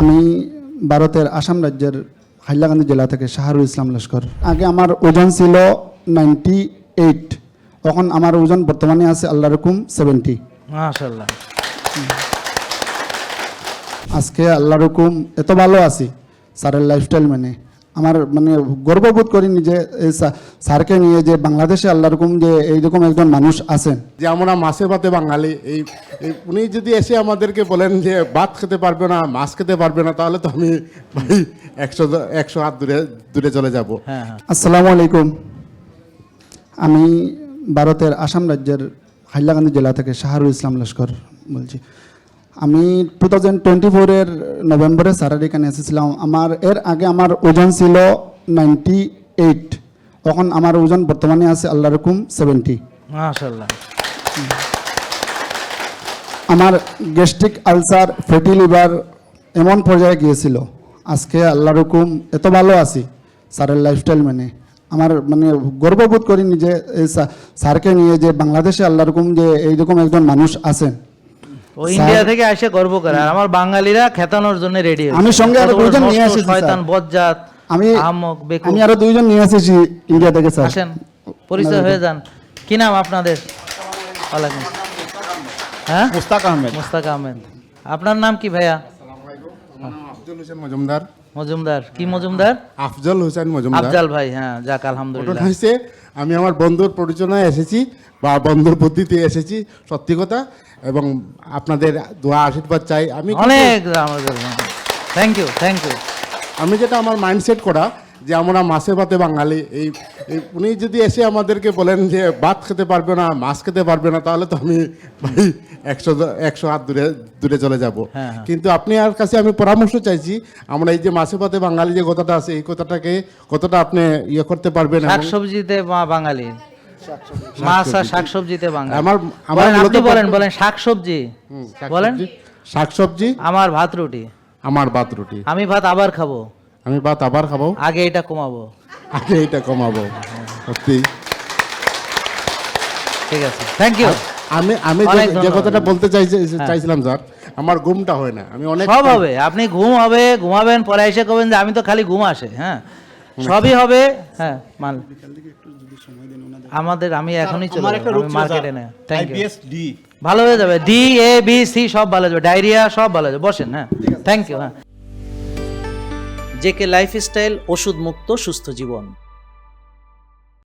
আমি ভারতের আসাম রাজ্যের হাইলাকান্দি জেলা থেকে শাহরুল ইসলাম লস্কর। আগে আমার ওজন ছিল 98, এখন আমার ওজন বর্তমানে আছে আল্লাহ রকম 70। মাশাআল্লাহ। আজকে আল্লাহ রকম এত ভালো আছি স্যারের লাইফস্টাইল মানে আমার মানে গর্ববোধ করি নিজে এই স্যারকে নিয়ে যে বাংলাদেশে আল্লাহ রকম যে এইরকম একজন মানুষ আছেন। যে আমরা মাছে ভাতে বাঙালি, এই উনি যদি এসে আমাদেরকে বলেন যে ভাত খেতে পারবে না, মাছ খেতে পারবে না, তাহলে তো আমি ভাই 100 হাত দূরে চলে যাব। হ্যাঁ হ্যাঁ। আসসালামু আলাইকুম। আমি ভারতের আসাম রাজ্যের হাইলাকান্দি জেলা থেকে শাহরুল ইসলাম লস্কর বলছি। আমি 2024-এর নভেম্বরে স্যারের এখানে এসেছিলাম। এর আগে আমার ওজন ছিল 98, এখন আমার ওজন বর্তমানে আছে আল্লাহ রকম 70। মাশাআল্লাহ। আমার গ্যাস্ট্রিক আলসার, ফ্যাটি লিভার এমন পর্যায়ে গিয়েছিল। আজকে আল্লাহ রকম এত ভালো আছি স্যারের লাইফস্টাইল মানে আমার মানে গর্ববোধ করি নিজে এই স্যারকে নিয়ে যে বাংলাদেশে আল্লাহ রকম যে এইরকম একজন মানুষ আছেন। ও ইন্ডিয়া থেকে এসে গর্ব করে, আর আমার বাঙালিরা খেতানোর জন্য রেডি। আমি সঙ্গে আরো দুইজন নিয়ে এসেছি শয়তান বজ্জাত আমি আহমক বেকুব। আমি আরো দুইজন নিয়ে এসেছি ইন্ডিয়া থেকে স্যার। আসেন পরিচয় হয়ে যান। কি নাম আপনাদের? ওয়ালাইকুম। হ্যাঁ, মুস্তাক আহমেদ। মুস্তাক আহমেদ। আপনার নাম কি ভাইয়া? আফজল হোসেন মজুমদার। মজুমদার। কি মজুমদার? আফজল হোসেন মজুমদার। আফজাল ভাই। হ্যাঁ, যাক ঘটনা আলহামদুলিল্লাহ। হয়েছে আমি আমার বন্ধুর পরিচনায় এসেছি বা বন্ধুর বুদ্ধিতে এসেছি, সত্যি কথা, এবং আপনাদের দোয়া আশীর্বাদ চাই। আমি অনেক আমাদের থ্যাংক ইউ থ্যাংক ইউ। আমি যেটা আমার মাইন্ডসেট করা যে আমরা মাছে ভাতে বাঙালি, এই উনি যদি এসে আমাদেরকে বলেন যে ভাত খেতে পারবে না, মাছ খেতে পারবে না, তাহলে তো আমি ভাই 100 হাত দূরে চলে যাব। হ্যাঁ, হ্যাঁ। কিন্তু আপনি আর কাছে আমি পরামর্শ চাইছি, আমরা এই যে মাছে ভাতে বাঙালি যে কথাটা আছে, এই কথাটাকে কতটা আপনি ইয়ে করতে পারবেন। এবং শাকসবজিতে বাঙালি, মাছ আর শাকসবজিতে বাঙালি। আমার আপনি বলেন শাকসবজি বলেন। শাকসবজি আমার ভাত রুটি। আমার ভাত রুটি। আমি ভাত আবার খাবো। আমি ভাত আবার খাবো। আগে এটা কমাবো। আগে এটা কমাবো। সত্যি ঠিক আছে, থ্যাংক ইউ। আমি অনেক যে ধন্যবাদ। কথাটা বলতে চাইছিলাম স্যার, আমার ঘুমটা হয় না। আমি অনেক সব হবে, আপনি ঘুমাবেন, পরে এসে করবেন যে আমি তো খালি ঘুম আসে। হ্যাঁ, সবই হবে। হ্যাঁ, আমি এখনই চলে যাবো মার্কেটে। না থ্যাংক ইউ। ভালো হয়ে যাবে। ডি এ বি সি সব ভালো যাবে, ডায়রিয়া সব ভালো যাবে। বসেন। হ্যাঁ, থ্যাংক ইউ। হ্যাঁ, জেকে লাইফস্টাইল, ওষুধ মুক্ত সুস্থ জীবন।